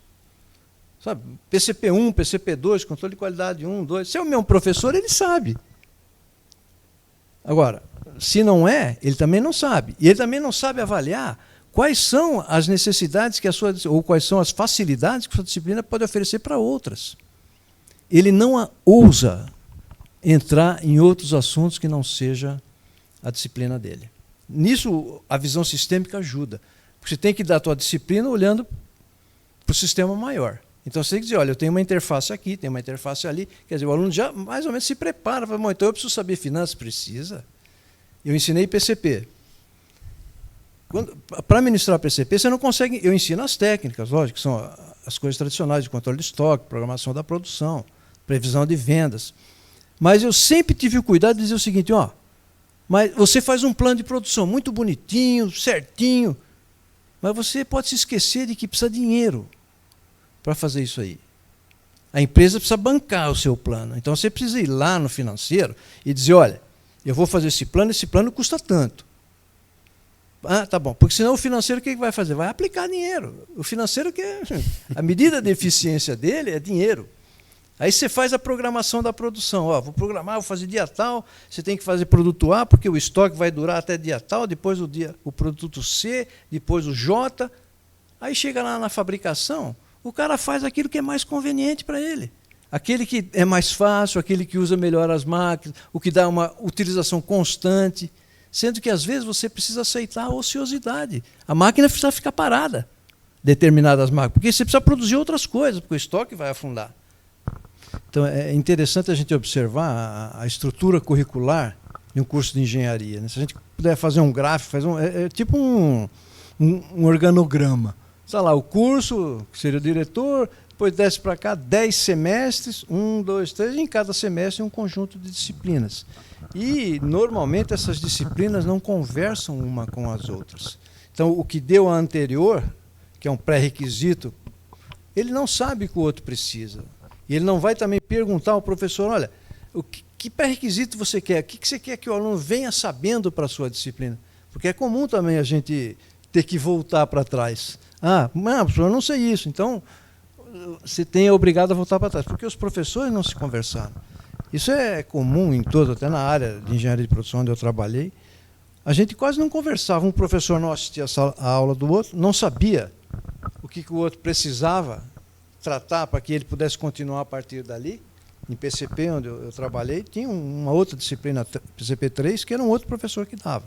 [SPEAKER 3] Sabe? PCP1, PCP2, controle de qualidade 1, 2. Se é o mesmo professor, ele sabe. Agora, se não é, ele também não sabe. E ele também não sabe avaliar quais são as necessidades que a sua, ou quais são as facilidades que a sua disciplina pode oferecer para outras. Ele não ousa entrar em outros assuntos que não seja a disciplina dele. Nisso, a visão sistêmica ajuda. Porque você tem que dar a tua disciplina olhando para o sistema maior. Então, você tem que dizer, olha, eu tenho uma interface aqui, tenho uma interface ali. Quer dizer, o aluno já mais ou menos se prepara. Fala, bom, então eu preciso saber finanças? Precisa. Eu ensinei PCP. Para ministrar PCP, você não consegue... Eu ensino as técnicas, lógico, que são as coisas tradicionais de controle de estoque, programação da produção, previsão de vendas. Mas eu sempre tive o cuidado de dizer o seguinte, ó, mas você faz um plano de produção muito bonitinho, certinho, mas você pode se esquecer de que precisa de dinheiro para fazer isso aí. A empresa precisa bancar o seu plano. Então você precisa ir lá no financeiro e dizer, olha, eu vou fazer esse plano custa tanto. Ah, tá bom, porque senão o financeiro o que vai fazer? Vai aplicar dinheiro. O financeiro, a medida de eficiência dele é dinheiro. Aí você faz a programação da produção. Ó, vou programar, vou fazer dia tal, você tem que fazer produto A, porque o estoque vai durar até dia tal, depois o produto C, depois o J. Aí chega lá na fabricação, o cara faz aquilo que é mais conveniente para ele. Aquele que é mais fácil, aquele que usa melhor as máquinas, o que dá uma utilização constante. Sendo que, às vezes, você precisa aceitar a ociosidade. A máquina precisa ficar parada, determinadas máquinas, porque você precisa produzir outras coisas, porque o estoque vai afundar. Então, é interessante a gente observar a estrutura curricular de um curso de engenharia. Né? Se a gente puder fazer um gráfico, é tipo um organograma. Está lá, o curso, que seria o diretor, depois desce para cá 10 semestres, 1, 2, 3, e em cada semestre um conjunto de disciplinas. E, normalmente, essas disciplinas não conversam uma com as outras. Então, o que deu a anterior, que é um pré-requisito, ele não sabe o que o outro precisa. E ele não vai também perguntar ao professor, olha, que pré-requisito você quer? O que você quer que o aluno venha sabendo para a sua disciplina? Porque é comum também a gente ter que voltar para trás. Ah, professor, eu não sei isso. Então, você é obrigado a voltar para trás, porque os professores não se conversaram. Isso é comum em todo, até na área de engenharia de produção onde eu trabalhei. A gente quase não conversava, um professor não assistia a aula do outro, não sabia o que o outro precisava tratar para que ele pudesse continuar a partir dali. Em PCP, onde eu trabalhei, tinha uma outra disciplina, PCP3, que era um outro professor que dava.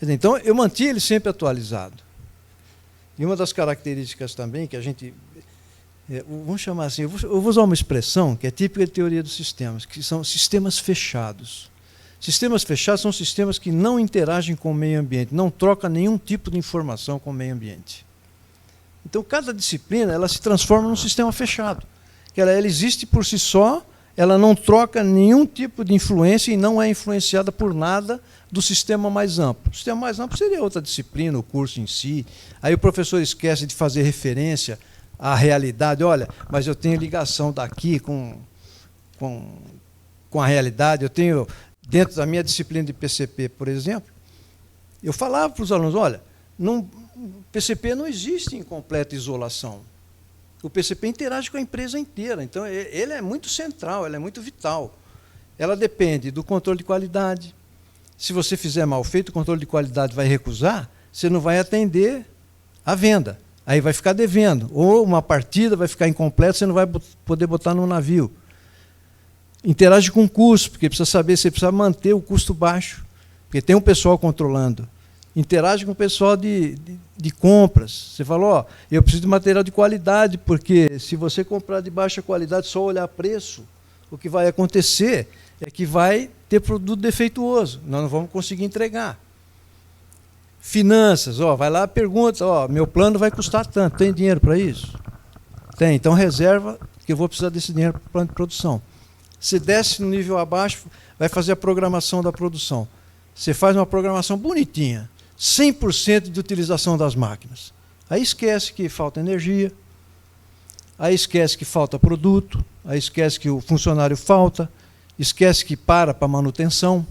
[SPEAKER 3] Então, eu mantinha ele sempre atualizado. E uma das características também que a gente... vamos chamar assim, eu vou usar uma expressão que é típica de teoria dos sistemas, que são sistemas fechados. Sistemas fechados são sistemas que não interagem com o meio ambiente, não trocam nenhum tipo de informação com o meio ambiente. Então, cada disciplina ela se transforma num sistema fechado. Que ela existe por si só, ela não troca nenhum tipo de influência e não é influenciada por nada do sistema mais amplo. O sistema mais amplo seria outra disciplina, o curso em si. Aí o professor esquece de fazer referência à realidade. Olha, mas eu tenho ligação daqui com a realidade. Eu tenho, dentro da minha disciplina de PCP, por exemplo, eu falava para os alunos, olha, o PCP não existe em completa isolação. O PCP interage com a empresa inteira, então ele é muito central, ele é muito vital. Ela depende do controle de qualidade. Se você fizer mal feito, o controle de qualidade vai recusar, você não vai atender a venda. Aí vai ficar devendo. Ou uma partida vai ficar incompleta, você não vai poder botar no navio. Interage com o custo, porque precisa saber, você precisa manter o custo baixo, porque tem um pessoal controlando. Interage com o pessoal de compras. Você falou, ó, eu preciso de material de qualidade, porque se você comprar de baixa qualidade, só olhar preço, o que vai acontecer é que vai ter produto defeituoso. Nós não vamos conseguir entregar. Finanças, ó, vai lá e pergunta, ó, meu plano vai custar tanto, tem dinheiro para isso? Tem, então reserva, que eu vou precisar desse dinheiro para o plano de produção. Você desce no nível abaixo, vai fazer a programação da produção. Você faz uma programação bonitinha. 100% de utilização das máquinas. Aí esquece que falta energia, aí esquece que falta produto, aí esquece que o funcionário falta, esquece que para manutenção.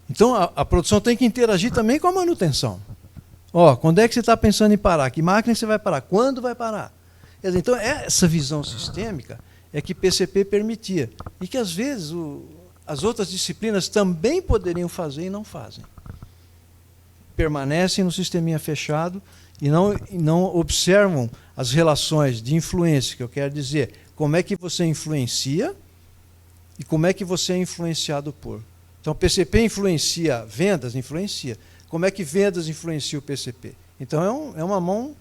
[SPEAKER 3] Então, a produção tem que interagir também com a manutenção. Quando é que você está pensando em parar? Que máquina você vai parar? Quando vai parar? Quer dizer, então, essa visão sistêmica é que PCP permitia. E que, às vezes, as outras disciplinas também poderiam fazer e não fazem. Permanecem no sisteminha fechado e não observam as relações de influência, que eu quero dizer, como é que você influencia e como é que você é influenciado por. Então, o PCP influencia vendas? Influencia. Como é que vendas influencia o PCP? Então, é uma mão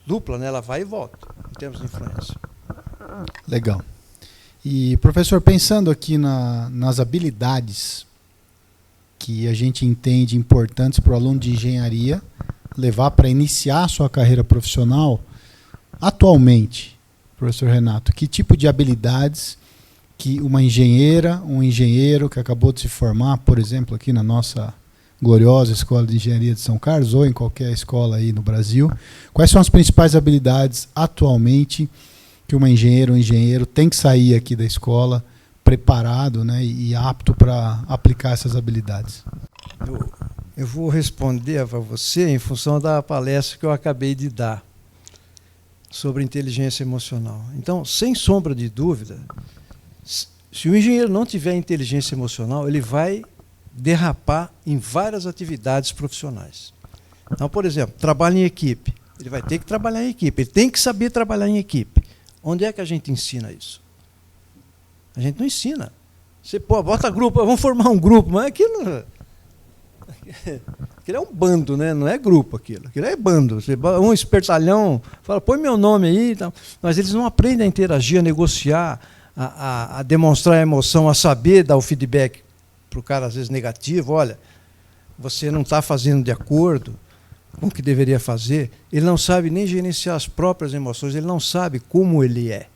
[SPEAKER 3] dupla, né? Ela vai e volta, em termos de influência.
[SPEAKER 2] Legal. E, professor, pensando aqui nas habilidades que a gente entende importantes para o aluno de engenharia levar para iniciar a sua carreira profissional, atualmente, professor Renato, que tipo de habilidades que uma engenheira, um engenheiro que acabou de se formar, por exemplo, aqui na nossa gloriosa Escola de Engenharia de São Carlos, ou em qualquer escola aí no Brasil, quais são as principais habilidades atualmente que uma engenheira ou um engenheiro tem que sair aqui da escola preparado, né, e apto para aplicar essas habilidades?
[SPEAKER 3] Eu vou responder para você em função da palestra que eu acabei de dar sobre inteligência emocional. Então, sem sombra de dúvida, se o engenheiro não tiver inteligência emocional, ele vai derrapar em várias atividades profissionais. Então, por exemplo, trabalho em equipe. Ele vai ter que trabalhar em equipe, ele tem que saber trabalhar em equipe. Onde é que a gente ensina isso? A gente não ensina. Você bota grupo, vamos formar um grupo, mas aquilo é um bando, né? Não é grupo aquilo é bando. Você, um espertalhão fala, põe meu nome aí e tal. Mas eles não aprendem a interagir, a negociar, a demonstrar a emoção, a saber dar o feedback para o cara, às vezes, negativo. Olha, você não está fazendo de acordo com o que deveria fazer. Ele não sabe nem gerenciar as próprias emoções, ele não sabe como ele é.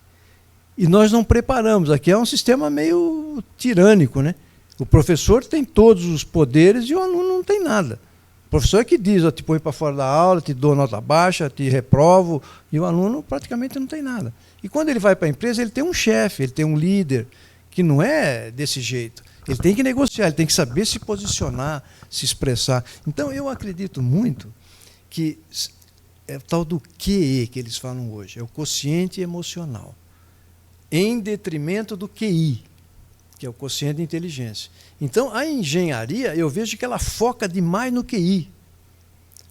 [SPEAKER 3] E nós não preparamos. Aqui é um sistema meio tirânico, né? O professor tem todos os poderes e o aluno não tem nada. O professor é que diz, eu te ponho para fora da aula, te dou nota baixa, te reprovo, e o aluno praticamente não tem nada. E quando ele vai para a empresa, ele tem um chefe, ele tem um líder, que não é desse jeito. Ele tem que negociar, ele tem que saber se posicionar, se expressar. Então, eu acredito muito que é o tal do QE que eles falam hoje, é o quociente emocional, em detrimento do QI, que é o quociente de inteligência. Então, a engenharia, eu vejo que ela foca demais no QI.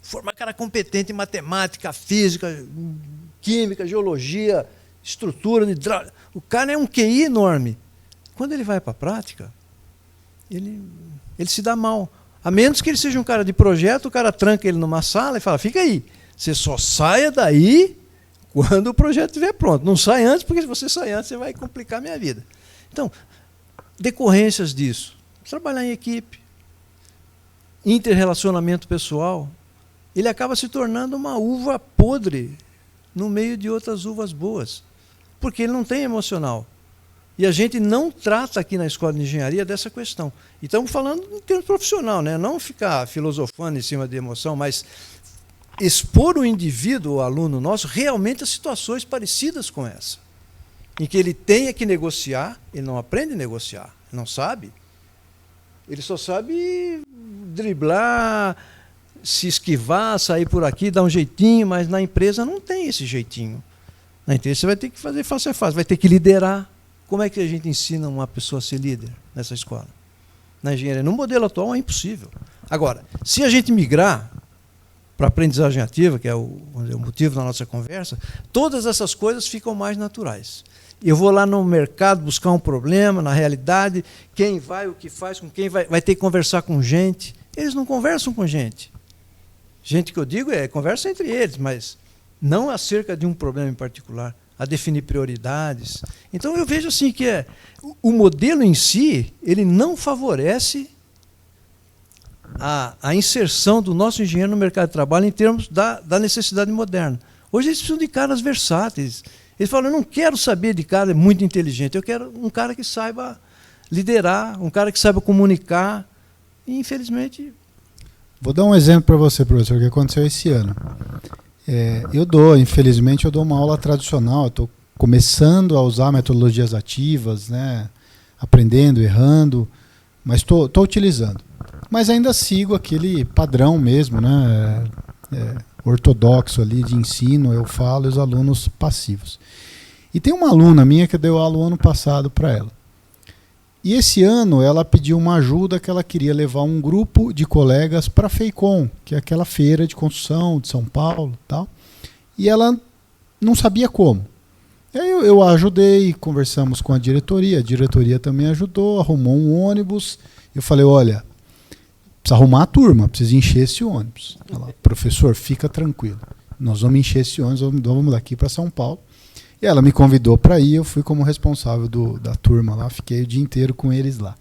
[SPEAKER 3] Formar cara competente em matemática, física, química, geologia, estrutura de hidráulica. O cara é um QI enorme. Quando ele vai para a prática, ele se dá mal. A menos que ele seja um cara de projeto, o cara tranca ele numa sala e fala, fica aí, você só saia daí quando o projeto estiver pronto. Não sai antes, porque se você sair antes, você vai complicar a minha vida. Então, decorrências disso. Trabalhar em equipe, interrelacionamento pessoal, ele acaba se tornando uma uva podre no meio de outras uvas boas, porque ele não tem emocional. E a gente não trata aqui na Escola de Engenharia dessa questão. E estamos falando em termos profissional, né? Não ficar filosofando em cima de emoção, mas expor o indivíduo, o aluno nosso, realmente a situações parecidas com essa, em que ele tenha que negociar, ele não aprende a negociar, não sabe. Ele só sabe driblar, se esquivar, sair por aqui, dar um jeitinho, mas na empresa não tem esse jeitinho. Na empresa você vai ter que fazer face a face, vai ter que liderar. Como é que a gente ensina uma pessoa a ser líder nessa escola? Na engenharia, no modelo atual é impossível. Agora, se a gente migrar para a aprendizagem ativa, que é o motivo da nossa conversa, todas essas coisas ficam mais naturais. Eu vou lá no mercado buscar um problema, na realidade, quem vai, o que faz, com quem vai ter que conversar com gente. Eles não conversam com gente. Gente que eu digo conversa entre eles, mas não acerca de um problema em particular, a definir prioridades. Então eu vejo assim que o modelo em si, ele não favorece a inserção do nosso engenheiro no mercado de trabalho em termos da necessidade moderna. Hoje eles precisam de caras versáteis. Eles falam, eu não quero saber de cara muito inteligente, eu quero um cara que saiba liderar, um cara que saiba comunicar. E, infelizmente,
[SPEAKER 2] Vou dar um exemplo para você, professor, que aconteceu esse ano. Infelizmente, eu dou uma aula tradicional, eu estou começando a usar metodologias ativas, né? Aprendendo, errando, mas estou utilizando. Mas ainda sigo aquele padrão mesmo, né? Ortodoxo ali de ensino, eu falo e os alunos passivos. E tem uma aluna minha que deu aula o ano passado para ela. E esse ano ela pediu uma ajuda que ela queria levar um grupo de colegas para a FEICOM, que é aquela feira de construção de São Paulo, tal. E ela não sabia como. Aí eu a ajudei, conversamos com a diretoria também ajudou, arrumou um ônibus. Eu falei, olha, precisa arrumar a turma, precisa encher esse ônibus. Ela, professor, fica tranquilo, nós vamos encher esse ônibus, vamos daqui para São Paulo. E ela me convidou para ir, eu fui como responsável da turma lá, fiquei o dia inteiro com eles lá.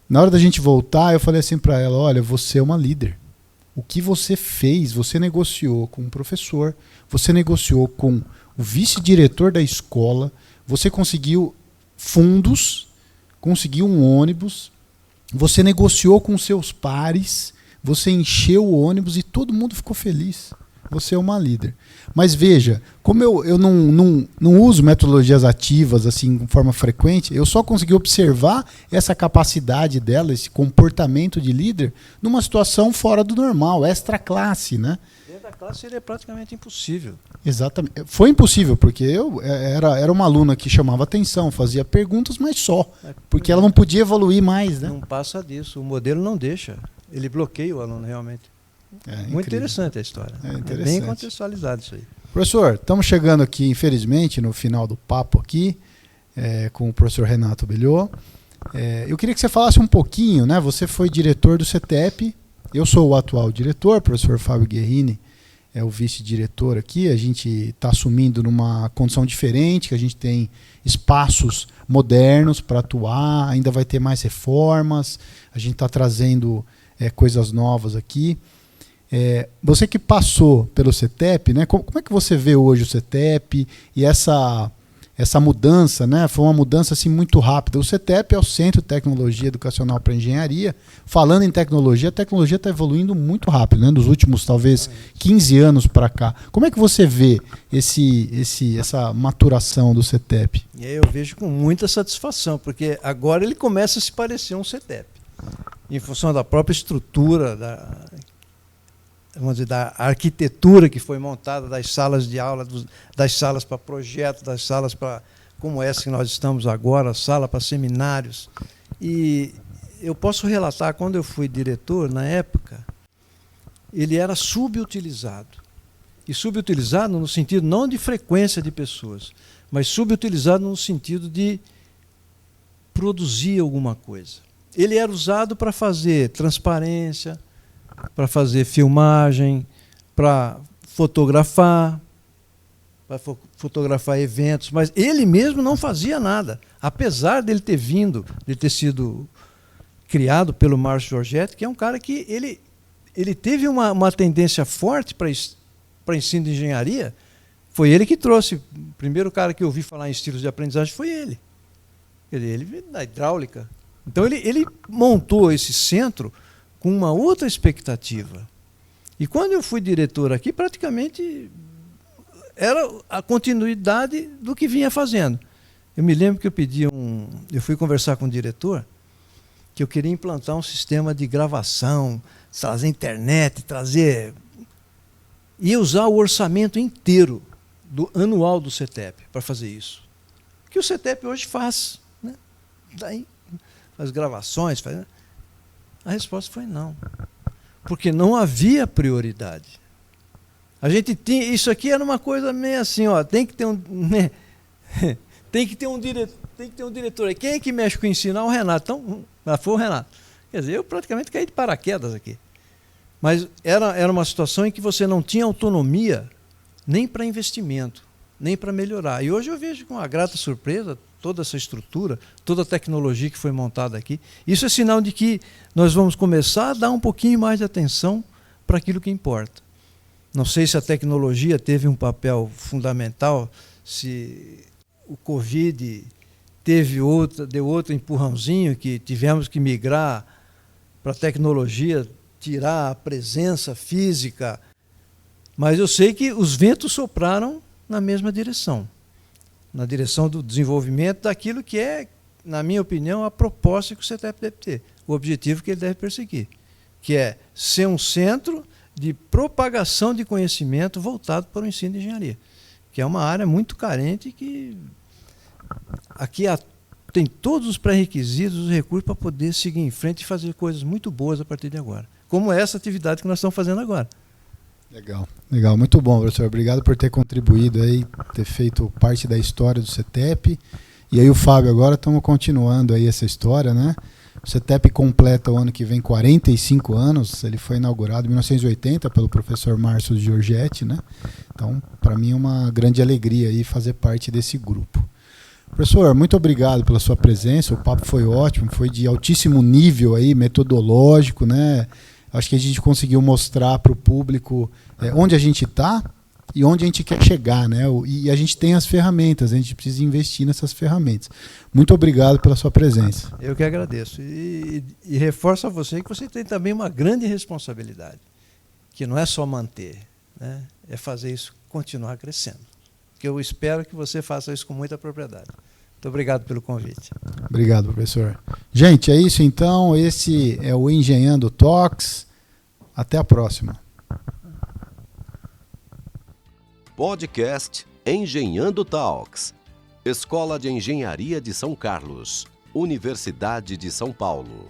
[SPEAKER 2] Na hora da gente voltar, eu falei assim para ela, olha, você é uma líder. O que você fez, você negociou com o professor, você negociou com o vice-diretor da escola, você conseguiu fundos, conseguiu um ônibus, você negociou com seus pares, você encheu o ônibus e todo mundo ficou feliz. Você é uma líder. Mas veja, como eu não uso metodologias ativas assim de forma frequente, eu só consegui observar essa capacidade dela, esse comportamento de líder, numa situação fora do normal, extra classe, né?
[SPEAKER 3] Dentro da classe seria praticamente impossível.
[SPEAKER 2] Exatamente. Foi impossível, porque eu era uma aluna que chamava atenção, fazia perguntas, mas só. Porque ela não podia evoluir mais, né?
[SPEAKER 3] Não passa disso. O modelo não deixa. Ele bloqueia o aluno realmente. Muito interessante a história. É bem contextualizado isso aí.
[SPEAKER 2] Professor, estamos chegando aqui, infelizmente, no final do papo aqui, com o professor Renato Bellot. Eu queria que você falasse um pouquinho, né? Você foi diretor do CETEP, eu sou o atual diretor, o professor Fábio Guerrini é o vice-diretor aqui. A gente está assumindo numa condição diferente, que a gente tem espaços modernos para atuar, ainda vai ter mais reformas, a gente está trazendo coisas novas aqui. Você que passou pelo CETEP, né, como é que você vê hoje o CETEP e essa mudança, né? Foi uma mudança assim, muito rápida. O CETEP é o Centro de Tecnologia Educacional para Engenharia. Falando em tecnologia, a tecnologia está evoluindo muito rápido, né? Nos últimos, talvez, 15 anos para cá. Como é que você vê essa maturação do CETEP?
[SPEAKER 3] Eu vejo com muita satisfação, porque agora ele começa a se parecer um CETEP. Em função da própria estrutura, vamos dizer, da arquitetura que foi montada, das salas de aula, das salas para projetos, das salas para, como essa que nós estamos agora, sala para seminários. E eu posso relatar, quando eu fui diretor, na época, ele era subutilizado. E subutilizado no sentido não de frequência de pessoas, mas subutilizado no sentido de produzir alguma coisa. Ele era usado para fazer transparência, para fazer filmagem, para fotografar eventos, mas ele mesmo não fazia nada, apesar dele ter vindo, de ter sido criado pelo Márcio Giorgetti, que é um cara que ele teve uma tendência forte para ensino de engenharia. Foi ele que trouxe, o primeiro cara que eu ouvi falar em estilos de aprendizagem foi ele. Ele veio da hidráulica. Então ele montou esse centro com uma outra expectativa. E quando eu fui diretor aqui, praticamente era a continuidade do que vinha fazendo. Eu me lembro que eu fui conversar com o diretor, que eu queria implantar um sistema de gravação, trazer internet, e usar o orçamento inteiro anual do CETEP para fazer isso. O que o CETEP hoje faz, né? Daí, as gravações, a resposta foi não, porque não havia prioridade. A gente tinha, isso aqui era uma coisa meio assim, ó, tem que ter um diretor aí. Quem é que mexe com o ensino? O Renato. Então, foi o Renato. Quer dizer, eu praticamente caí de paraquedas aqui. Mas era uma situação em que você não tinha autonomia nem para investimento, nem para melhorar. E hoje eu vejo com uma grata surpresa toda essa estrutura, toda a tecnologia que foi montada aqui. Isso é sinal de que nós vamos começar a dar um pouquinho mais de atenção para aquilo que importa. Não sei se a tecnologia teve um papel fundamental, se o Covid deu outro empurrãozinho, que tivemos que migrar para a tecnologia tirar a presença física, mas eu sei que os ventos sopraram na mesma direção, na direção do desenvolvimento daquilo que é, na minha opinião, a proposta que o CETEP deve ter, o objetivo que ele deve perseguir, que é ser um centro de propagação de conhecimento voltado para o ensino de engenharia, que é uma área muito carente, que aqui tem todos os pré-requisitos, os recursos para poder seguir em frente e fazer coisas muito boas a partir de agora, como essa atividade que nós estamos fazendo agora.
[SPEAKER 2] Legal, legal, muito bom, professor. Obrigado por ter contribuído aí, ter feito parte da história do CETEP. E aí o Fábio, agora estamos continuando aí essa história, né? O CETEP completa o ano que vem 45 anos, ele foi inaugurado em 1980 pelo professor Márcio Giorgetti, né? Então, para mim é uma grande alegria aí fazer parte desse grupo. Professor, muito obrigado pela sua presença, o papo foi ótimo, foi de altíssimo nível aí, metodológico, né? Acho que a gente conseguiu mostrar para o público onde a gente está e onde a gente quer chegar, né? E a gente tem as ferramentas, a gente precisa investir nessas ferramentas. Muito obrigado pela sua presença.
[SPEAKER 3] Eu que agradeço. E reforço a você que você tem também uma grande responsabilidade, que não é só manter, né? É fazer isso continuar crescendo. Que eu espero que você faça isso com muita propriedade. Muito obrigado pelo convite.
[SPEAKER 2] Obrigado, professor. Gente, é isso então. Esse é o Engenhando Talks. Até a próxima.
[SPEAKER 1] Podcast Engenhando Talks. Escola de Engenharia de São Carlos. Universidade de São Paulo.